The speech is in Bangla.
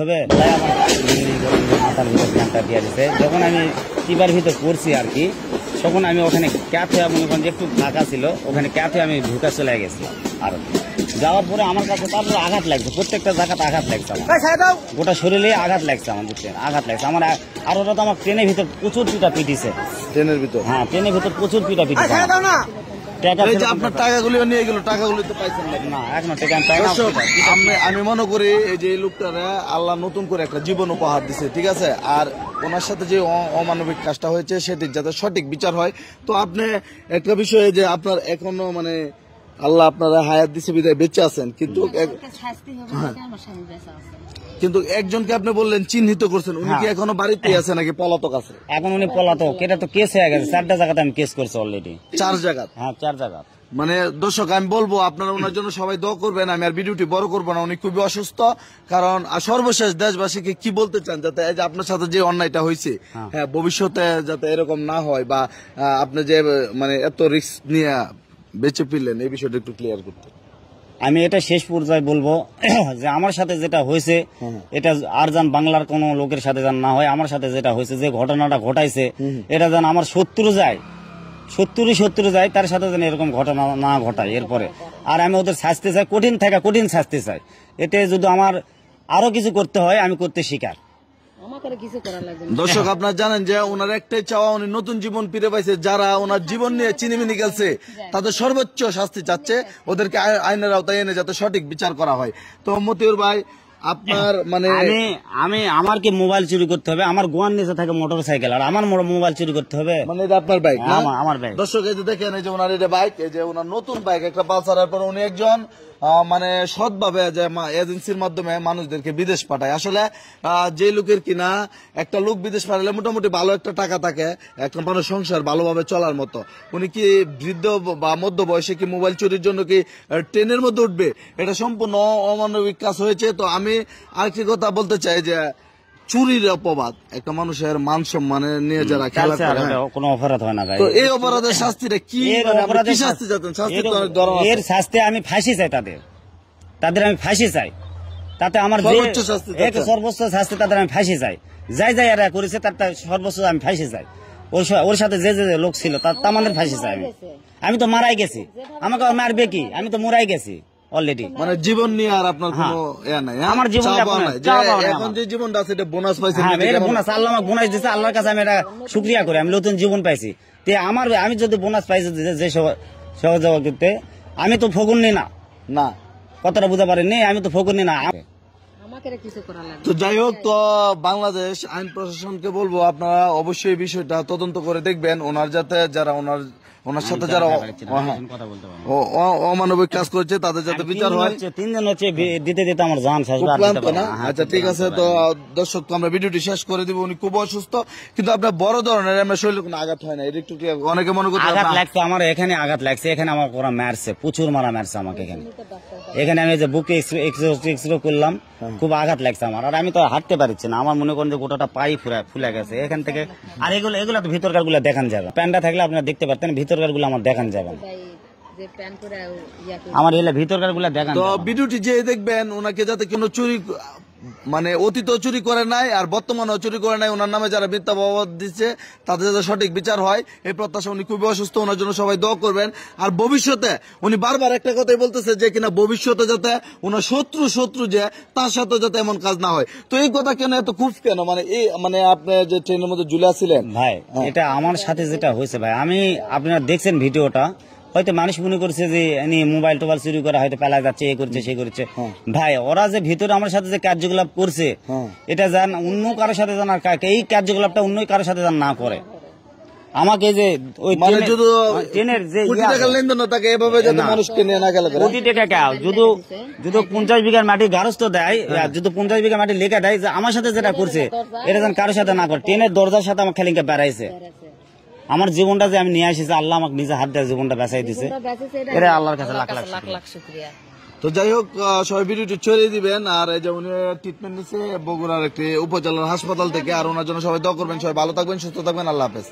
তবে মাথার ভিতর জ্ঞানটা দিয়ে দিছে। যখন আমি টিপার ভিতর পড়ছি আর কি, তখন আমি ওখানে ক্যাফে মনে করেন যে একটু ফাঁকা ছিল, ওখানে ক্যাফে আমি ঢুকে চলে গেছি। আর যাওয়ার পরে আমার কাছে তারপরে আঘাত লাগছে, প্রত্যেকটা জায়গাতে আঘাত লাগছে আমার, গোটা শরীরে আঘাত লাগছে আমার, বুঝছেন, আঘাত লাগছে আমার। আর ওটা তো আমার ট্রেনের ভিতর প্রচুর পিটা পিটিছে, ট্রেনের ভিতর, হ্যাঁ ট্রেনের ভিতর প্রচুর পিটা পিটিছে। আপনার টাকাগুলো নিয়ে গেল, টাকাগুলো তো পাইছেন না, এখনো টাকা আমি মনে করি এই যে লোকটারা আল্লাহ নতুন করে একটা জীবন উপহার দিছে, ঠিক আছে। আর ওনার সাথে যে অমানবিক কাজটা হয়েছে সেটির যাতে সঠিক বিচার হয়। তো আপনি একটা বিষয়ে যে আপনার এখনো মানে আল্লাহ আপনারা হায়াত দিছে বিদায় বেঁচে আছেন, কিন্তু কিন্তু একজনকে আপনি বললেন চিহ্নিত করছেন, উনি কি এখনো বাড়িতে আছে নাকি পলাতক আছে? এখন উনি পলাতক, এটা তো কেস হয়ে গেছে, 4টা জায়গাতে আমি কেস করছি অলরেডি। 4 জায়গা? হ্যাঁ 4 জায়গা। মানে দর্শক আমি বলবো আপনারা ওনার জন্য সবাই দোয়া করবেন। আমি আর ভিডিওটি বড় করবো না, উনি খুবই অসুস্থ। কারণ সর্বশেষ দেশবাসীকে কি বলতে চান যাতে এই যে আপনার সাথে যে অন্যায়টা হয়েছে, হ্যাঁ ভবিষ্যতে যাতে এরকম না হয়, বা আপনি যে মানে এত রিস্ক নিয়ে বেঁচে ফিরলেন, এই বিষয়টা একটু ক্লিয়ার করতে। আমি এটা শেষ পর্যায়ে বলবো যে আমার সাথে যেটা হয়েছে এটা আর যেন বাংলার কোন লোকের সাথে যেন না হয়। আমার সাথে যেটা হয়েছে, যে ঘটনাটা ঘটাইছে, এটা যেন আমার শত্রু যায় তার সাথে যেন এরকম ঘটনা না ঘটায় এরপরে। আর আমি ওদের শাস্তি চাই, কঠিন থেকে কঠিন শাস্তি চাই। এতে যদি আমার আরো কিছু করতে হয় আমি করতে শিকার। দর্শক আপনারা জানেন যে ওনার একটাই চাওয়া, উনি নতুন জীবন ফিরে পাইছে। যারা ওনার জীবন নিয়ে চিনিমিনি গেছে তাদের সর্বোচ্চ শাস্তি চাচ্ছে, ওদেরকে আইনের আওতায় এনে যাতে সঠিক বিচার করা হয়। তো মতিউর ভাই আপনার মানে আমি আমার কি মোবাইল চুরি করতে হবে? আমার গোয়ার নিচে থাকে মোটর সাইকেল, আর আমার মোবাইল চুরি করতে হবে? মানে এটা আপনার বাইক? আমার বাইক। দর্শক এই যে দেখেন, এই যে ওনার এটা বাইক, এই যে ওনার নতুন বাইক একটা পালসারের পর উনি একজন মানে সৎভাবে যে এজেন্সির মাধ্যমে মানুষদেরকে বিদেশ পাঠায়। আসলে যে লোকের কিনা একটা লোক বিদেশ পাঠালে মোটামুটি ভালো একটা টাকা থাকে, একটা মানুষ সংসার ভালোভাবে চলার মতো। উনি কি বৃদ্ধ বা মধ্য বয়সে কি মোবাইল চুরির জন্য কি ট্রেনের মধ্যে উঠবে? এটা সম্পূর্ণ অমানবিক কাজ হয়েছে। তো আমি আরেকটি কথা বলতে চাই যে চুরির অপবাদ একটা মানুষের মান সম্মানে নিয়ে যারা খেলা করে, কোনো অপরাধ হয় না ভাই। তো এই অপরাধের শাস্তিটা কি? কি শাস্তি চাচ্ছেন? শাস্তি তো অনেক ধরনের। এর শাস্তি আমি ফাঁসি চাই, তাদের আমি ফাঁসি চাই। তাতে আমার সর্বোচ্চ শাস্তি, সর্বোচ্চ শাস্তি তাদের আমি ফাঁসি চাই। যাই এরা করেছে তার সর্বোচ্চ আমি ফাঁসি চাই। ওর সাথে যে লোক ছিল তার আমাদের ফাঁসি চাই। আমি তো মারাই গেছি, আমাকে মারবে কি? আমি তো মরাই গেছি অলরেডি। মানে জীবন নিয়ে আর আপনার কোনো ইয়া নাই? আমার জীবন এখন যে জীবনটা আছে এটা বোনাস পাইছেন? বোনাস আল্লাহ আমাকে বোনাস দিচ্ছে, আল্লাহর কাছে আমি এটা শুকরিয়া করি, আমি নতুন জীবন পাইছি। আমি যদি বোনাস পাইছি যে সহযোগিতা করতে, আমি তো ফগুননি না, কথাটা বুঝতে পারেননি, আমি তো ফগুননি না। তো যাই হোক, তো বাংলাদেশ আইন প্রশাসনকে বলবো আপনারা অবশ্যই বিষয়টা তদন্ত করে দেখবেন, ওনার যাতে যারা ওনার সাথে যারা অমানবিক কাজ করছে তাদের যাতে বিচার হয়। 3 দিন হচ্ছে দিতে আমার জান শেষ। আচ্ছা ঠিক আছে, তো দর্শক তো আমরা ভিডিওটি শেষ করে দিব। উনি খুব অসুস্থ, কিন্তু আপনার বড় ধরনের আমরা শরীরে কোনো আঘাত হয় না, এটা একটু অনেকে মনে করছে আঘাত লাগছে। আমার এখানে আঘাত লাগছে, এখানে আমার ওরা মারছে, প্রচুর মারা মারছে আমাকে এখানে আমি যে বুকে এক্সরে করলাম, খুব আঘাত লাগছে আমার। আর আমি তো হাঁটতে পারছি না, আমার মনে করেন যে গোটাটা পাই ফুলে গেছে এখান থেকে। আর এগুলো তো ভিতরকার গুলো দেখান যাবে, প্যান্টটা থাকলে আপনারা দেখতে পারতেন, ভিতরকার গুলো আমার দেখান যাবে না, আমার এলে ভিতরকার গুলো দেখান। তো ভিডিওটি যে দেখবেন, ওনাকে যাতে কোনো চুরি মানে অতীত চুরি করে নাই আর বর্তমানেও চুরি করে নাই, ওনার নামে যারা মিথ্যা অপবাদ দিচ্ছে তাদের যাতে সঠিক বিচার হয় এই প্রত্যাশা। উনি খুবই অসুস্থ, ওনার জন্য সবাই দোয়া করবেন। আর ভবিষ্যতে উনি বারবার একটা কথাই বলতেছে যে কিনা ভবিষ্যতে যাতে ওনার শত্রু যে তার সাথে যাতে এমন কাজ না হয়। তো এই কথা কেন এত খুব কেন, মানে এই মানে আপনি যে ট্রেনের মধ্যে ঝুলে ছিলেন ভাই, এটা আমার সাথে যেটা হয়েছে ভাই, আপনারা দেখছেন ভিডিওটা, হয়তো মানুষ মনে করছে যে মোবাইল টোবাইল চুরি করা হয়তো পেলা যাচ্ছে, এ করছে সে করছে। ভাই ওরা যে ভিতরে আমার সাথে যে কার্যকলাপ করছে, এটা যেন অন্য কারোর সাথে যেন এই কার্যকলাপটা অন্য কারোর সাথে যেন না করে। আমাকে যে ওই ট্রেনের যে লেনদেন থাকে এভাবে যাতে মানুষকে নিয়ে না গেলে কোটি টাকা যদি 50 বিঘার মাটি গারস্থ দেয়, যদি 50 বিঘা মাটি লেখা দেয়, যে আমার সাথে যেটা করছে এটা যেন কারোর সাথে না করে। ট্রেনের দরজার সাথে আমার খালিকে বেড়াইছে। আমার জীবনটা যে আমি নিয়ে আসিছি, আল্লাহ আমাকে নিজে হাত দিয়ে জীবনটা বেঁচাই দিছে, এটা আল্লাহর কাছে লাখ লাখ শুকরিয়া। তো যাই হোক, সবাই ভিডিওটি ছড়িয়ে দিবেন। আর এই যে উনি ট্রিটমেন্ট নিচ্ছে বগুড়ার একটি উপজেলার হাসপাতাল থেকে। আর ওনার জন্য সবাই দোয়া করবেন। সবাই ভালো থাকবেন, সুস্থ থাকবেন। আল্লাহ হাফেজ।